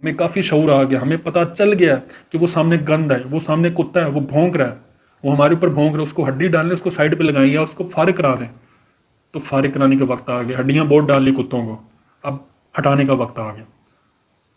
ہمیں کافی شعور آ گیا، ہمیں پتہ چل گیا کہ وہ سامنے گند ہے، وہ سامنے کتا ہے، وہ بھونک رہا ہے، وہ ہمارے اوپر بھونک رہا ہے، اس کو ہڈی ڈالنے، اس کو سائڈ پہ لگائیں یا اس کو فارغ کرا دیں. تو فارغ کرانے کا وقت آ گیا، ہڈیاں بہت ڈال لی کتوں کو، اب ہٹانے کا وقت آ گیا.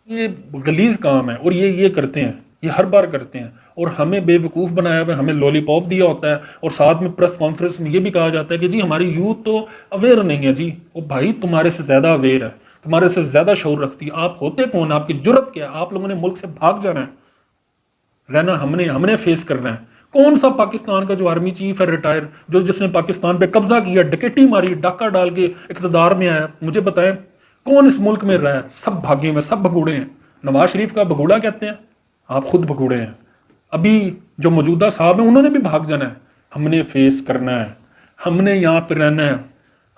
یہ غلیظ کام ہے اور یہ کرتے ہیں، یہ ہر بار کرتے ہیں اور ہمیں بے وقوف بنایا ہوا ہے، ہمیں لولی پاپ دیا ہوتا ہے اور ساتھ میں پریس کانفرنس میں یہ بھی کہا جاتا ہے کہ جی ہماری یوتھ تو اویئر نہیں ہے. جی وہ بھائی تمہارے سے زیادہ اویئر ہے، تمہارے سے زیادہ شعور رکھتی ہے. آپ ہوتے کون؟ آپ کی جرت کیا ہے؟ آپ لوگوں نے ملک سے بھاگ جانا ہے، رہنا ہم نے فیس کرنا ہے. کون سا پاکستان کا جو آرمی چیف ہے ریٹائر، جس نے پاکستان پہ قبضہ کیا، ڈکیٹی ماری، ڈاکہ ڈال کے اقتدار میں آیا، مجھے بتائیں کون اس ملک میں رہا ہے؟ سب بھاگے ہوئے، سب بھگوڑے ہیں. نواز شریف کا بھگوڑا کہتے ہیں، آپ خود بھگوڑے ہیں. ابھی جو موجودہ صاحب ہیں انہوں نے بھی بھاگ جانا ہے. ہم نے فیس کرنا ہے، ہم نے یہاں پہ رہنا ہے.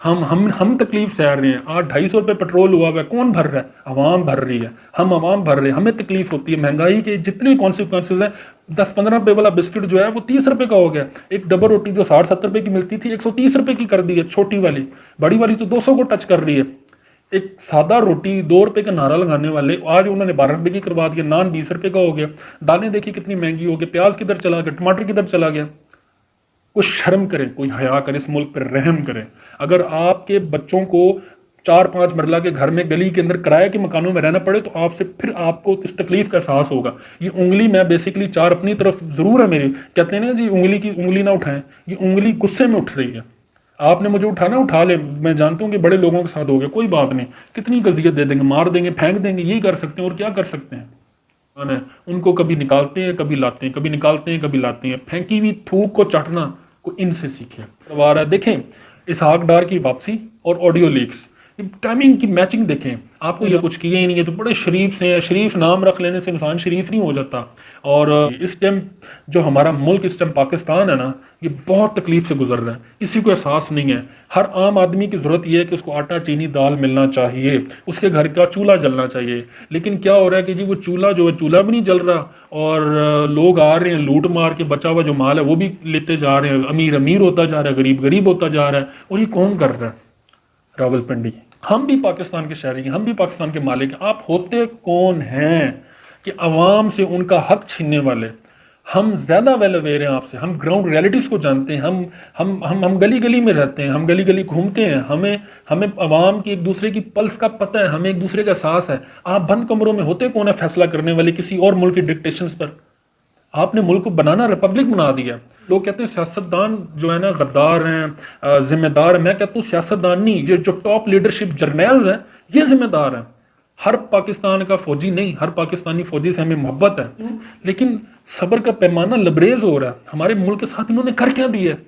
ہم تکلیف سہ رہے ہیں. آج 250 روپے پیٹرول ہوا ہے، کون بھر رہا ہے؟ عوام بھر رہی ہے. ہم عوام بھر رہے ہیں، ہمیں تکلیف ہوتی ہے. مہنگائی کے جتنے کانسیکوینسز ہیں، 10-15 روپے والا بسکٹ جو ہے وہ 30 روپے کا ہو گیا. ایک ڈبل روٹی جو 60-70 روپے کی ملتی تھی 130 روپے کی کر دی ہے، چھوٹی والی. بڑی والی تو 200 کو ٹچ کر رہی ہے. ایک سادہ روٹی 2 روپے کا نعرہ لگانے والے آج انہوں نے 12 روپے کی کروا دیا. نان 20 روپے کا ہو گیا. دالیں دیکھیں کتنی مہنگی ہو گئی. پیاز کدھر چلا گیا، ٹماٹر کدھر چلا گیا. کوئی شرم کرے، کوئی حیا کرے، اس ملک پر رحم کرے. اگر آپ کے بچوں کو 4-5 مرلہ کے گھر میں گلی کے اندر کرائے کے مکانوں میں رہنا پڑے تو پھر آپ کو اس تکلیف کا احساس ہوگا. یہ انگلی میں بیسیکلی 4 اپنی طرف ضرور ہے میری، کہتے ہیں نا جی انگلی نہ اٹھائیں. یہ انگلی غصے میں اٹھ رہی ہے. آپ نے مجھے اٹھانا، اٹھا لے. میں جانتا ہوں کہ بڑے لوگوں کے ساتھ ہو گیا، کوئی بات نہیں. کتنی اذیت دے دیں گے، مار دیں گے، پھینک دیں گے، یہی کر سکتے ہیں اور کیا کر سکتے ہیں. ان کو کبھی نکالتے ہیں، کبھی لاتے ہیں، کبھی نکالتے ہیں، کبھی لاتے ہیں. پھینکی ہوئی تھوک کو چٹنا کو ان سے سیکھے. دیکھیں اسحاق ڈار کی واپسی اور آڈیو لیکس، ٹائمنگ کی میچنگ دیکھیں. آپ کو یہ کچھ کیا ہی نہیں ہے تو بڑے شریف سے ہیں. شریف نام رکھ لینے سے انسان شریف نہیں ہو جاتا. اور اس ٹائم جو ہمارا ملک، اس ٹائم پاکستان ہے نا، یہ بہت تکلیف سے گزر رہا ہے. کسی کو احساس نہیں ہے. ہر عام آدمی کی ضرورت یہ ہے کہ اس کو آٹا چینی دال ملنا چاہیے، اس کے گھر کا چولہا جلنا چاہیے. لیکن کیا ہو رہا ہے کہ جی وہ چولہا جو ہے، چولہا بھی نہیں جل رہا اور لوگ آ رہے ہیں لوٹ مار کے بچا ہوا جو مال ہے وہ بھی لیتے جا رہے ہیں. امیر امیر ہوتا جا رہا ہے، غریب غریب ہوتا جا رہا ہے. اور یہ کون کر رہا ہے؟ راول پنڈی. ہم بھی پاکستان کے شہری ہیں، ہم بھی پاکستان کے مالک ہیں. آپ ہوتے کون ہیں کہ عوام سے ان کا حق چھیننے والے؟ ہم زیادہ ویل اویئر ہیں آپ سے، ہم گراؤنڈ ریئلٹیز کو جانتے ہیں. ہم گلی گلی میں رہتے ہیں، ہم گلی گلی گھومتے ہیں. ہمیں عوام کی ایک دوسرے کی پلس کا پتہ ہے، ہمیں ایک دوسرے کا احساس ہے. آپ بند کمروں میں ہوتے کون ہے فیصلہ کرنے والے کسی اور ملک کی ڈکٹیشنز پر؟ آپ نے ملک کو بنانا ریپبلک بنا دیا. لوگ کہتے ہیں سیاستدان جو ہے نا غدار ہیں، ذمہ دار ہیں. میں کہتا ہوں سیاستدان نہیں، یہ جو ٹاپ لیڈرشپ جرنیلز ہیں یہ ذمہ دار ہیں. ہر پاکستان کا فوجی نہیں، ہر پاکستانی فوجی سے ہمیں محبت ہے، لیکن صبر کا پیمانہ لبریز ہو رہا ہے. ہمارے ملک کے ساتھ انہوں نے کر کیا دیا ہے؟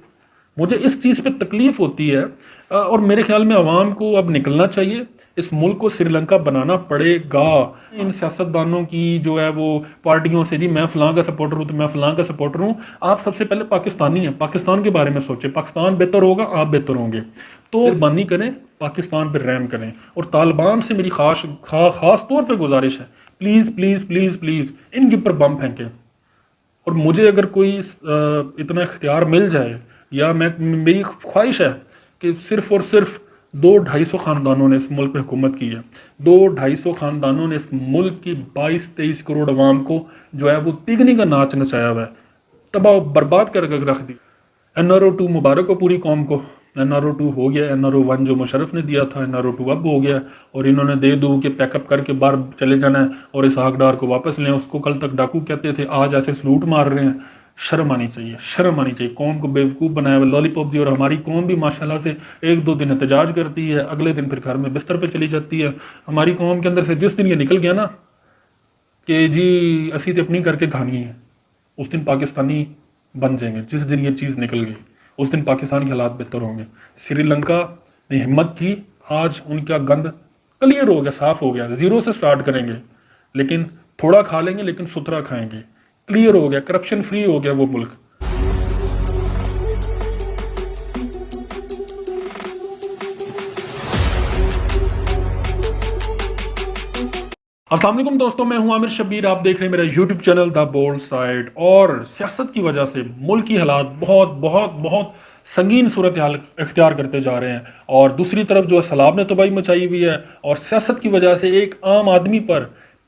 مجھے اس چیز پہ تکلیف ہوتی ہے. اور میرے خیال میں عوام کو اب نکلنا چاہیے. اس ملک کو سری لنکا بنانا پڑے گا. ان سیاستدانوں کی جو ہے وہ پارٹیوں سے، جی میں فلاں کا سپورٹر ہوں تو میں فلاں کا سپورٹر ہوں. آپ سب سے پہلے پاکستانی ہیں، پاکستان کے بارے میں سوچیں. پاکستان بہتر ہوگا، آپ بہتر ہوں گے. تو مہربانی کریں، پاکستان پہ رحم کریں. اور طالبان سے میری خاص طور پہ گزارش ہے، پلیز پلیز پلیز پلیز ان کے اوپر بم پھینکیں. اور مجھے اگر کوئی اتنا اختیار مل جائے، یا میری خواہش ہے کہ صرف اور صرف 200-250 خاندانوں نے اس ملک پہ حکومت کی ہے. 200-250 خاندانوں نے اس ملک کی 22-23 کروڑ عوام کو جو ہے وہ تیگنی کا ناچ نچایا ہوا ہے، تباہ و برباد کر کے رکھ دی. NRO-2 مبارک ہو پوری قوم کو. NRO-2 ہو گیا. NRO-1 جو مشرف نے دیا تھا، NRO-2 اب ہو گیا. اور انہوں نے دے دو کہ پیک اپ کر کے باہر چلے جانا ہے اور اسحاق ڈار کو واپس لیں. اس کو کل تک ڈاکو کہتے تھے، آج ایسے سلوٹ مار رہے ہیں. شرم آنی چاہیے، شرم آنی چاہیے. قوم کو بیوقوف بنایا ہوا لالی پاپ دی. اور ہماری قوم بھی ماشاءاللہ سے 1-2 دن احتجاج کرتی ہے، اگلے دن پھر گھر میں بستر پہ چلی جاتی ہے. ہماری قوم کے اندر سے جس دن یہ نکل گیا نا کہ جی اسی تے اپنی کر کے کھانی ہے، اس دن پاکستانی بن جائیں گے. جس دن یہ چیز نکل گئی اس دن پاکستان کے حالات بہتر ہوں گے. سری لنکا نے ہمت کی، آج ان کا گند کلیئر ہو گیا، صاف ہو گیا. 0 سے سٹارٹ کریں گے، لیکن تھوڑا کھا لیں گے لیکن ستھرا کھائیں گے. کلیئر ہو گیا، کرپشن فری ہو گیا وہ ملک. السلام علیکم دوستوں، میں ہوں عامر شبیر. آپ دیکھ رہے ہیں میرا یوٹیوب چینل دا بولڈ سائڈ. اور سیاست کی وجہ سے ملکی حالات بہت بہت بہت سنگین صورتحال اختیار کرتے جا رہے ہیں. اور دوسری طرف جو سیلاب نے تباہی مچائی ہوئی ہے، اور سیاست کی وجہ سے ایک عام آدمی پر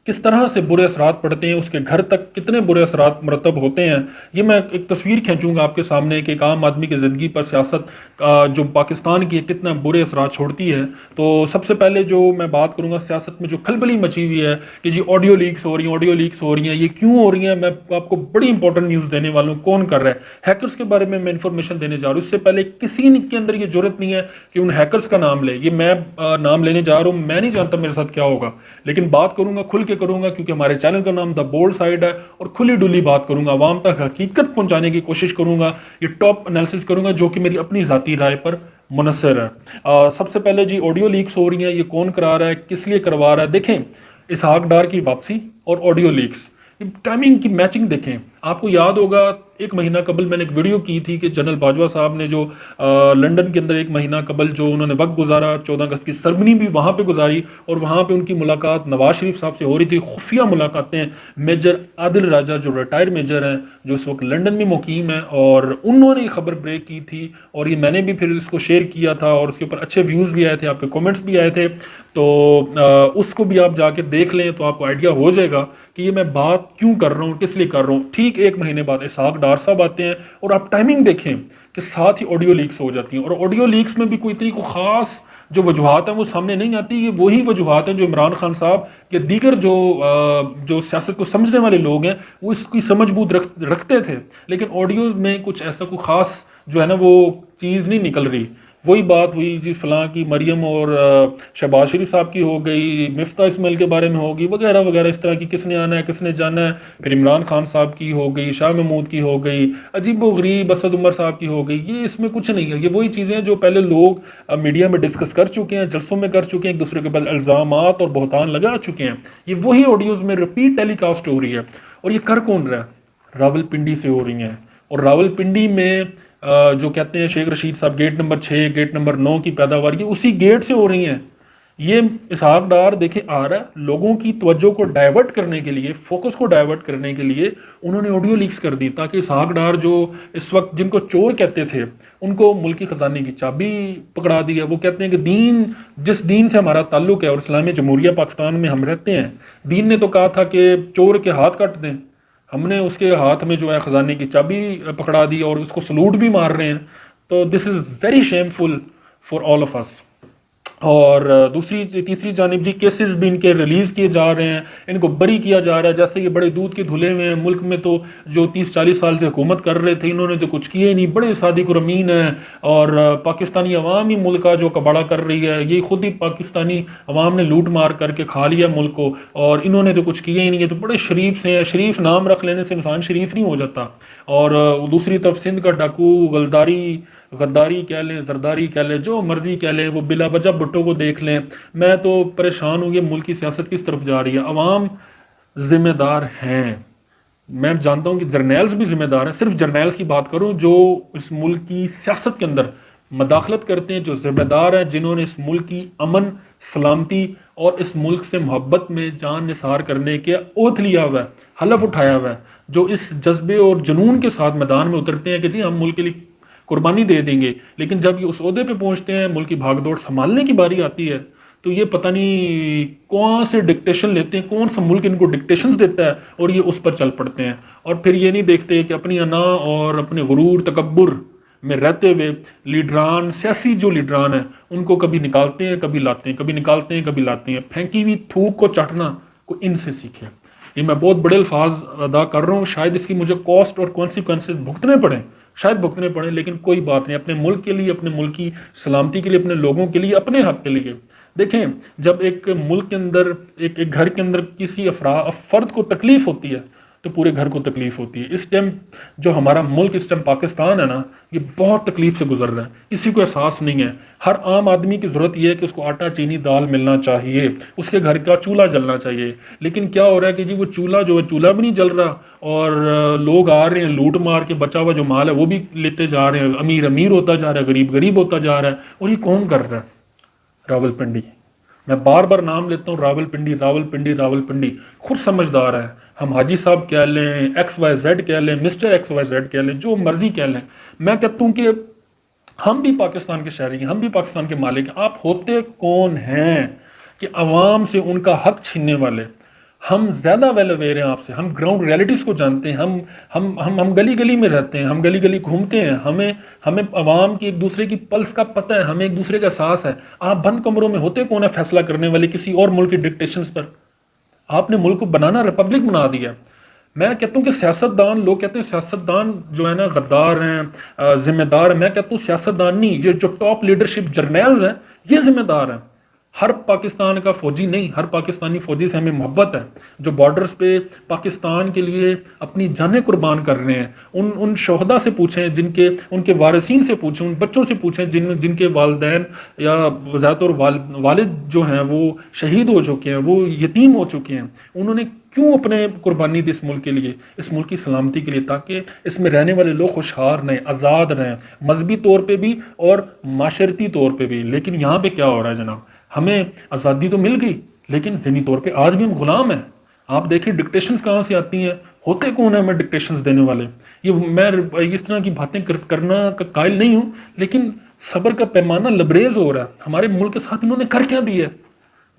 کس طرح سے برے اثرات پڑتے ہیں، اس کے گھر تک کتنے برے اثرات مرتب ہوتے ہیں. یہ میں ایک تصویر کھینچوں گا آپ کے سامنے کہ ایک عام آدمی کی زندگی پر سیاست جو پاکستان کی ہے کتنا برے اثرات چھوڑتی ہے. تو سب سے پہلے جو میں بات کروں گا سیاست میں جو کھلبلی مچی ہوئی ہے کہ جی آڈیو لیکس ہو رہی ہیں، آڈیو لیکس ہو رہی ہیں، یہ کیوں ہو رہی ہیں؟ میں آپ کو بڑی انپورٹنٹ نیوز دینے والا ہوں. کون کر رہا ہے؟ ہیکرز کے بارے میں انفارمیشن دینے جا رہا ہوں. اس سے پہلے کسی کے اندر یہ جرت نہیں ہے کہ ان ہیکرز کا نام لے. یہ میں نام لینے جا رہا ہوں، میں نہیں جانتا میرے ساتھ کیا ہوگا، لیکن بات کروں گا کھل کے کروں گا کیونکہ ہمارے چینل کا نام دا بولڈ سائڈ ہے، اور کھلی ڈلی بات کروں گا، عوام تک حقیقت پہنچانے کی کوشش کروں گا. یہ ٹاپ انالیسس کروں گا جو کہ میری اپنی ذاتی رائے پر منحصر ہے. سب سے پہلے جی آڈیو لیکس ہو رہی ہیں، یہ کون کرا رہا ہے، کس لیے کروا رہا ہے؟ دیکھیں اسحاق ڈار کی واپسی اور آڈیو لیکس، ٹائمنگ کی میچنگ دیکھیں. آپ کو یاد ہوگا ایک مہینہ قبل میں نے ایک ویڈیو کی تھی کہ جنرل باجوہ صاحب نے جو لنڈن کے اندر ایک مہینہ قبل جو انہوں نے وقت گزارا، 14 اگست کی سرمنی بھی وہاں پہ گزاری، اور وہاں پہ ان کی ملاقات نواز شریف صاحب سے ہو رہی تھی، خفیہ ملاقاتیں. میجر عادل راجہ جو ریٹائر میجر ہیں، جو اس وقت لنڈن میں مقیم ہیں، اور انہوں نے خبر بریک کی تھی، اور یہ میں نے بھی پھر اس کو شیئر کیا تھا، اور اس کے اوپر اچھے ویوز بھی آئے تھے، آپ کے کامنٹس بھی آئے تھے. تو اس کو بھی آپ جا کے دیکھ لیں تو آپ کو آئیڈیا ہو جائے گا کہ یہ میں بات کیوں کر رہا ہوں، کس لیے کر رہا ہوں. ٹھیک ایک مہینے بعد اسحاق ڈار صاحب آتے ہیں، اور آپ ٹائمنگ دیکھیں کہ ساتھ ہی آڈیو لیکس ہو جاتی ہیں. اور آڈیو لیکس میں بھی کوئی اتنی کوئی خاص جو وجوہات ہیں وہ سامنے نہیں آتی. یہ وہی وجوہات ہیں جو عمران خان صاحب کے دیگر جو سیاست کو سمجھنے والے لوگ ہیں وہ اس کی سمجھ بوجھ رکھتے تھے، لیکن آڈیوز میں کچھ ایسا کوئی خاص جو ہے نا وہ چیز نہیں نکل رہی. وہی بات ہوئی جی فلاں کی مریم اور شہباز شریف صاحب کی ہو گئی، مفتاح اسماعیل کے بارے میں ہوگی، وغیرہ وغیرہ اس طرح کی، کس نے آنا ہے کس نے جانا ہے. پھر عمران خان صاحب کی ہو گئی، شاہ محمود کی ہو گئی، عجیب و غریب اسد عمر صاحب کی ہو گئی. یہ اس میں کچھ نہیں ہے، یہ وہی چیزیں ہیں جو پہلے لوگ میڈیا میں ڈسکس کر چکے ہیں، جلسوں میں کر چکے ہیں، ایک دوسرے کے بعد الزامات اور بہتان لگا چکے ہیں. یہ وہی آڈیوز میں ریپیٹ ٹیلی کاسٹ ہو رہی ہے. اور یہ کر کون رہا ہے؟ راول پنڈی سے ہو رہی ہیں. اور راول پنڈی میں جو کہتے ہیں شیخ رشید صاحب گیٹ نمبر 6 گیٹ نمبر 9 کی پیداوار یہ اسی گیٹ سے ہو رہی ہیں. یہ اسحاق ڈار دیکھیں آ رہا ہے لوگوں کی توجہ کو ڈائیورٹ کرنے کے لیے، فوکس کو ڈائیورٹ کرنے کے لیے انہوں نے آڈیو لیکس کر دی تاکہ اسحاق ڈار جو اس وقت جن کو چور کہتے تھے ان کو ملکی خزانے کی چابی پکڑا دی ہے. وہ کہتے ہیں کہ دین، جس دین سے ہمارا تعلق ہے اور اسلامی جمہوریہ پاکستان میں ہم رہتے ہیں، دین نے تو کہا تھا کہ چور کے ہاتھ کاٹ دیں، ہم نے اس کے ہاتھ میں جو ہے خزانے کی چابی پکڑا دی اور اس کو سلوٹ بھی مار رہے ہیں. تو this is very shameful for all of us. اور تیسری جانب جی کیسز بھی ان کے ریلیز کیے جا رہے ہیں، ان کو بری کیا جا رہا ہے جیسے یہ بڑے دودھ کے دھلے ہوئے ہیں. ملک میں تو جو 30-40 سال سے حکومت کر رہے تھے انہوں نے تو کچھ کیے نہیں، بڑے صادق و امین ہیں، اور پاکستانی عوام ہی ملک کا جو کباڑا کر رہی ہے. یہ خود ہی پاکستانی عوام نے لوٹ مار کر کے کھا لیا ملک کو، اور انہوں نے تو کچھ کیا ہی نہیں ہے. تو بڑے شریف سے ہیں، شریف نام رکھ لینے سے انسان شریف نہیں ہو جاتا. اور دوسری طرف سندھ کا ڈاکو، غداری کہہ لیں، زرداری کہہ لیں، جو مرضی کہہ لیں، وہ بلا وجہ بھٹو کو دیکھ لیں. میں تو پریشان ہوں یہ ملک کی سیاست کس طرف جا رہی ہے. عوام ذمہ دار ہیں، میں جانتا ہوں کہ جرنیلز بھی ذمہ دار ہیں. صرف جرنیلز کی بات کروں جو اس ملک کی سیاست کے اندر مداخلت کرتے ہیں، جو ذمہ دار ہیں، جنہوں نے اس ملک کی امن، سلامتی اور اس ملک سے محبت میں جان نثار کرنے کے اوتھ لیا ہوا ہے، حلف اٹھایا ہوا ہے، جو اس جذبے اور جنون کے ساتھ میدان میں اترتے ہیں کہ جی ہم ملک کے لیے قربانی دے دیں گے. لیکن جب یہ اس عہدے پہ پہنچتے ہیں، ملک کی بھاگ دوڑ سنبھالنے کی باری آتی ہے، تو یہ پتہ نہیں کون سے ڈکٹیشن لیتے ہیں، کون سا ملک ان کو ڈکٹیشنز دیتا ہے اور یہ اس پر چل پڑتے ہیں. اور پھر یہ نہیں دیکھتے کہ اپنی انا اور اپنے غرور تکبر میں رہتے ہوئے لیڈران، سیاسی جو لیڈران ہیں ان کو کبھی نکالتے ہیں کبھی لاتے ہیں، کبھی نکالتے ہیں کبھی لاتے ہیں. پھینکی ہوئی تھوک کو چاٹنا کو ان سے سیکھیں. یہ میں بہت بڑے الفاظ ادا کر رہا ہوں، شاید اس کی مجھے کاسٹ اور کانسیکوینسز بھگتنے پڑیں، شاید بھگتنے پڑیں، لیکن کوئی بات نہیں. اپنے ملک کے لیے، اپنے ملک کی سلامتی کے لیے، اپنے لوگوں کے لیے، اپنے حق کے لیے. دیکھیں جب ایک ملک کے اندر، ایک گھر کے اندر کسی فرد کو تکلیف ہوتی ہے تو پورے گھر کو تکلیف ہوتی ہے. اس ٹائم جو ہمارا ملک اس ٹائم پاکستان ہے نا، یہ بہت تکلیف سے گزر رہا ہے، کسی کو احساس نہیں ہے. ہر عام آدمی کی ضرورت یہ ہے کہ اس کو آٹا چینی دال ملنا چاہیے، اس کے گھر کا چولہا جلنا چاہیے. لیکن کیا ہو رہا ہے کہ جی وہ چولہا جو ہے چولہا بھی نہیں جل رہا، اور لوگ آ رہے ہیں لوٹ مار کے بچا ہوا جو مال ہے وہ بھی لیتے جا رہے ہیں. امیر امیر ہوتا جا رہا ہے، غریب غریب ہوتا جا رہا ہے. اور یہ کون کر رہا ہے؟ راول پنڈی. میں بار بار نام لیتا ہوں، راول پنڈی راول پنڈی راول پنڈی. خود سمجھدار ہے. ہم حاجی صاحب کہہ لیں، ایکس وائی زیڈ کہہ لیں، مسٹر ایکس وائی زیڈ کہہ لیں، جو مرضی کہہ لیں. میں کہتا ہوں کہ ہم بھی پاکستان کے شہری ہیں، ہم بھی پاکستان کے مالک ہیں. آپ ہوتے کون ہیں کہ عوام سے ان کا حق چھیننے والے؟ ہم زیادہ ویل اویئر ہیں آپ سے، ہم گراؤنڈ ریالٹیز کو جانتے ہیں، ہم گلی گلی میں رہتے ہیں، ہم گلی گلی گھومتے ہیں، ہمیں عوام کی ایک دوسرے کی پلس کا پتہ ہے، ہمیں ایک دوسرے کا احساس ہے۔ آپ بند کمروں میں ہوتے کون ہے فیصلہ کرنے والے کسی اور ملک کی ڈکٹیشنز پر؟ آپ نے ملک کو بنانا ریپبلک بنا دیا۔ میں کہتا ہوں کہ سیاستدان، لوگ کہتے ہیں سیاستدان جو ہے نا غدار ہیں، ذمہ دار ہیں، میں کہتا ہوں سیاستدان نہیں، یہ جو ٹاپ لیڈرشپ جرنیلز ہیں یہ ذمہ دار ہیں۔ ہر پاکستان کا فوجی نہیں، ہر پاکستانی فوجی سے ہمیں محبت ہے، جو بارڈرز پہ پاکستان کے لیے اپنی جانیں قربان کر رہے ہیں۔ ان شہداء سے پوچھیں، ان کے وارثین سے پوچھیں، ان بچوں سے پوچھیں جن کے والدین یا ذات اور والد جو ہیں وہ شہید ہو چکے ہیں، وہ یتیم ہو چکے ہیں۔ انہوں نے کیوں اپنے قربانی دی اس ملک کے لیے، اس ملک کی سلامتی کے لیے، تاکہ اس میں رہنے والے لوگ خوشحال رہیں، آزاد رہیں، مذہبی طور پہ بھی اور معاشرتی طور پہ بھی۔ لیکن یہاں پہ کیا ہو رہا ہے جناب، ہمیں آزادی تو مل گئی لیکن ذہنی طور پہ آج بھی ہم غلام ہیں۔ آپ دیکھیں ڈکٹیشنز کہاں سے آتی ہیں، ہوتے کون ہیں ہمیں ڈکٹیشنز دینے والے؟ یہ میں اس طرح کی باتیں کرنا کا قائل نہیں ہوں، لیکن صبر کا پیمانہ لبریز ہو رہا ہے۔ ہمارے ملک کے ساتھ انہوں نے کر کیا دیا ہے؟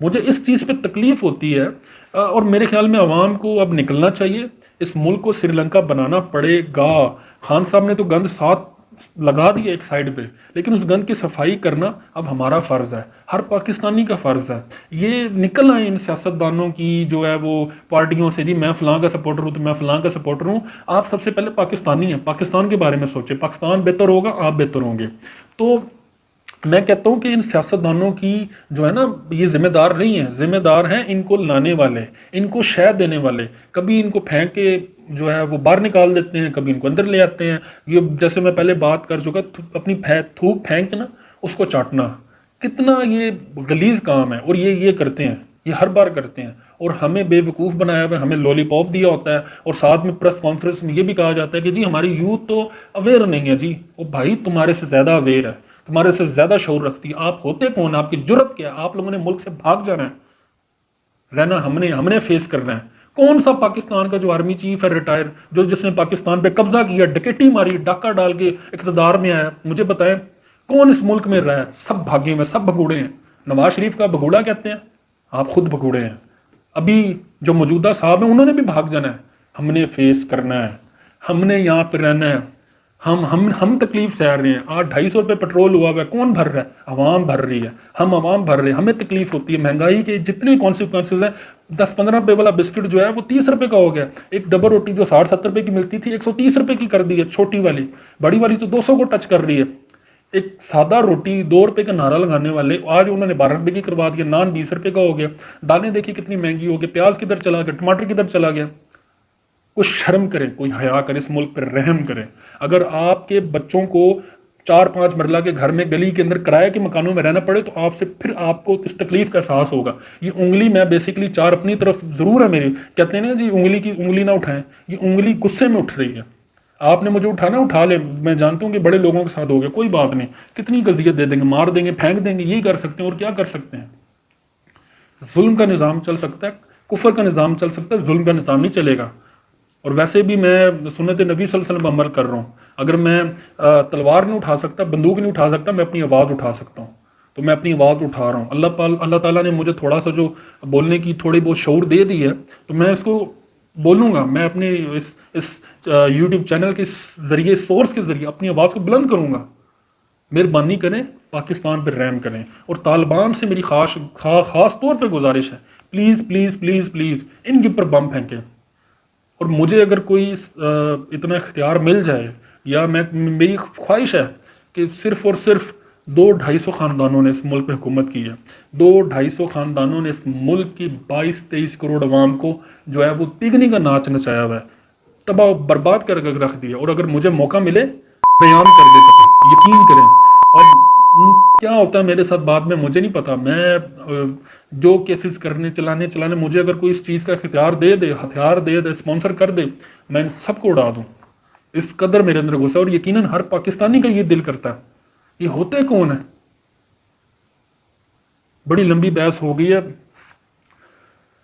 مجھے اس چیز پہ تکلیف ہوتی ہے، اور میرے خیال میں عوام کو اب نکلنا چاہیے۔ اس ملک کو سری لنکا بنانا پڑے گا۔ خان صاحب نے تو گند ساتھ لگا دیا ایک سائیڈ پہ، لیکن اس گند کی صفائی کرنا اب ہمارا فرض ہے، ہر پاکستانی کا فرض ہے۔ یہ نکل آئے ان سیاستدانوں کی جو ہے وہ پارٹیوں سے، جی میں فلاں کا سپورٹر ہوں تو میں فلاں کا سپورٹر ہوں۔ آپ سب سے پہلے پاکستانی ہیں، پاکستان کے بارے میں سوچیں، پاکستان بہتر ہوگا آپ بہتر ہوں گے۔ تو میں کہتا ہوں کہ ان سیاستدانوں کی جو ہے نا یہ ذمہ دار نہیں ہیں، ذمہ دار ہیں ان کو لانے والے، ان کو شے دینے والے۔ کبھی ان کو پھینک کے جو ہے وہ باہر نکال دیتے ہیں، کبھی ان کو اندر لے آتے ہیں۔ یہ جیسے میں پہلے بات کر چکا، اپنی تھوک پھینک نا اس کو چاٹنا، کتنا یہ غلیظ کام ہے، اور یہ کرتے ہیں، یہ ہر بار کرتے ہیں، اور ہمیں بے وقوف بنایا ہوا ہے، ہمیں لولی پاپ دیا ہوتا ہے، اور ساتھ میں پریس کانفرنس میں یہ بھی کہا جاتا ہے کہ جی ہماری یوتھ تو اویئر نہیں ہے۔ جی وہ بھائی تمہارے سے زیادہ اویئر ہے، تمہارے سے زیادہ شعور رکھتی ہے۔ آپ ہوتے کون، آپ کی جرت کیا ہے؟ آپ لوگوں نے ملک سے بھاگ جانا ہے، رہنا ہم نے فیس کرنا ہے۔ کون سا پاکستان کا جو آرمی چیف ہے ریٹائر، جس نے پاکستان پہ قبضہ کیا، ڈکیٹی ماری، ڈاکہ ڈال کے اقتدار میں آیا، مجھے بتائیں کون اس ملک میں رہا ہے؟ سب بھاگے ہوئے، سب بھگوڑے ہیں۔ نواز شریف کا بھگوڑا کہتے ہیں، آپ خود بھگوڑے ہیں۔ ابھی جو موجودہ صاحب ہیں انہوں نے بھی بھاگ جانا ہے۔ ہم نے فیس کرنا ہے، ہم نے یہاں پہ رہنا ہے۔ ہم تکلیف سہ رہے ہیں۔ آج 250 روپے پیٹرول ہوا ہے، کون بھر رہا ہے؟ عوام بھر رہی ہے، ہم عوام بھر رہے ہیں۔ ہمیں تکلیف ہوتی ہے، مہنگائی کے جتنے کانسیکوینسز ہیں۔ 10-15 روپے والا بسکٹ جو ہے وہ 30 روپے کا ہو گیا۔ ایک ڈبل روٹی جو 60-70 روپے کی ملتی تھی 130 روپے کی کر دی ہے، چھوٹی والی، بڑی والی تو 200 کو ٹچ کر رہی ہے۔ ایک سادہ روٹی 2 روپے کا نعرہ لگانے والے آج انہوں نے 12 روپے کی کروا دیا، نان 20 روپے کا ہو گیا۔ دالیں دیکھیں کتنی مہنگی ہو گئی، پیاز کدھر چلا گیا، ٹماٹر کدھر چلا گیا۔ کوئی شرم کرے، کوئی حیا کرے، اس ملک پر رحم کرے۔ اگر آپ کے بچوں کو 4-5 مرلہ کے گھر میں گلی کے اندر کرائے کے مکانوں میں رہنا پڑے تو پھر آپ کو اس تکلیف کا احساس ہوگا۔ یہ انگلی میں بیسیکلی 4 اپنی طرف ضرور ہے میری، کہتے ہیں نا جی انگلی نہ اٹھائیں، یہ انگلی غصے میں اٹھ رہی ہے۔ آپ نے مجھے اٹھانا اٹھا لے، میں جانتا ہوں کہ بڑے لوگوں کے ساتھ ہو گیا، کوئی بات نہیں، کتنی اذیت دے دیں گے، مار دیں گے، پھینک دیں گے، یہی کر سکتے ہیں اور کیا کر سکتے ہیں۔ ظلم کا نظام چل سکتا ہے، کفر کا نظام چل سکتا ہے، ظلم کا نظام نہیں چلے گا۔ اور ویسے بھی میں سنت نبی صلی اللہ علیہ وسلم عمل کر رہا ہوں۔ اگر میں تلوار نہیں اٹھا سکتا، بندوق نہیں اٹھا سکتا، میں اپنی آواز اٹھا سکتا ہوں، تو میں اپنی آواز اٹھا رہا ہوں۔ اللہ تعالیٰ نے مجھے تھوڑا سا جو بولنے کی تھوڑی بہت شعور دے دی ہے، تو میں اس کو بولوں گا۔ میں اپنے اس یوٹیوب چینل کے ذریعے، سورس کے ذریعے اپنی آواز کو بلند کروں گا۔ مہربانی کریں، پاکستان پہ رحم کریں، اور طالبان سے میری خاص طور پہ گزارش ہے، پلیز پلیز پلیز پلیز ان کے اوپر بم پھینکیں۔ اور مجھے اگر کوئی اتنا اختیار مل جائے، یا میری خواہش ہے کہ صرف اور صرف 200-250 خاندانوں نے اس ملک پہ حکومت کی ہے، 200-250 خاندانوں نے اس ملک کی 22-23 کروڑ عوام کو جو ہے وہ تیگنی کا ناچ نچایا ہوا ہے، تباہ و برباد کر کے رکھ دیا۔ اور اگر مجھے موقع ملے بیان کر دیتا ہوں، یقین کریں۔ اور کیا ہوتا ہے میرے ساتھ بعد میں مجھے نہیں پتا، میں جو کیسز چلانے مجھے اگر کوئی اس چیز کا اختیار دے دے، ہتھیار دے دے، اسپانسر کر دے، میں ان سب کو اڑا دوں۔ اس قدر میرے اندر غصہ، اور یقیناً ہر پاکستانی کا یہ دل کرتا ہے۔ یہ ہوتے کون ہیں؟ بڑی لمبی بحث ہو گئی ہے۔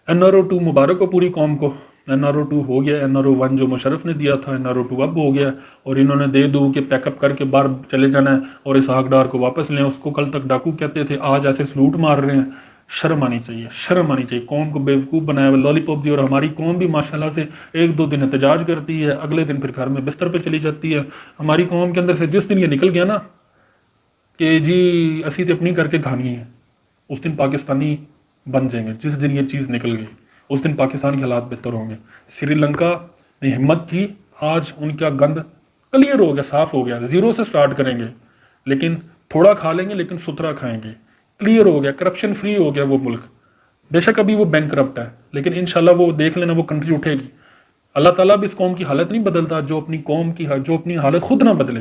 NRO 2 مبارک ہو پوری قوم کو، NRO 2 ہو گیا، NRO 1 جو مشرف نے دیا تھا، NRO 2 اب ہو گیا، اور انہوں نے دے دو کہ پیک اپ کر کے باہر چلے جانا ہے اور اسحاق ڈار کو واپس لیں۔ اس کو کل تک ڈاکو کہتے تھے، آج ایسے سلوٹ مار رہے ہیں۔ شرم آنی چاہیے، شرم آنی چاہیے۔ قوم کو بیوقوف بنایا ہوا لالی پاپ دی، اور ہماری قوم بھی ماشاءاللہ سے ایک دو دن احتجاج کرتی ہے، اگلے دن پھر گھر میں بستر پہ چلی جاتی ہے۔ ہماری قوم کے اندر سے جس دن یہ نکل گیا نا کہ جی اسی تے اپنی کر کے کھانی ہے، اس دن پاکستانی بن جائیں گے۔ جس دن یہ چیز نکل گئی اس دن پاکستان کے حالات بہتر ہوں گے۔ سری لنکا نے ہمت تھی، آج ان کا گند کلیئر ہو گیا، صاف ہو گیا۔ زیرو سے سٹارٹ کریں گے، لیکن تھوڑا کھا لیں گے لیکن ستھرا کھائیں گے۔ کلیئر ہو گیا، کرپشن فری ہو گیا وہ ملک۔ بے شک ابھی وہ بینک کرپٹ ہے، لیکن انشاءاللہ وہ دیکھ لینا وہ کنٹری اٹھے گی۔ اللہ تعالیٰ بھی اس قوم کی حالت نہیں بدلتا جو اپنی قوم کی جو اپنی حالت خود نہ بدلے۔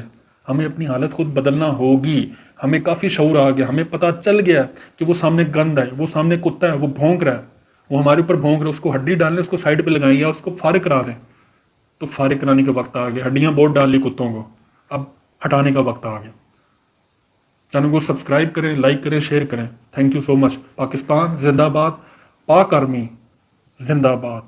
ہمیں اپنی حالت خود بدلنا ہوگی۔ ہمیں کافی شعور آ گیا، ہمیں پتہ چل گیا کہ وہ سامنے گند ہے، وہ سامنے کتا ہے، وہ بھونک رہا ہے، وہ ہمارے اوپر بھونک رہا ہے۔ اس کو ہڈی ڈالنے، اس کو سائڈ پہ لگائیں یا اس کو فارغ کرا دیں۔ تو فارغ کرانے کا وقت آ گیا، ہڈیاں بہت ڈال لی کتوں کو، اب ہٹانے کا وقت آ گیا۔ چینل کو سبسکرائب کریں، لائک کریں، شیئر کریں۔ تھینک یو سو مچ۔ پاکستان زندہ باد، پاک آرمی زندہ باد۔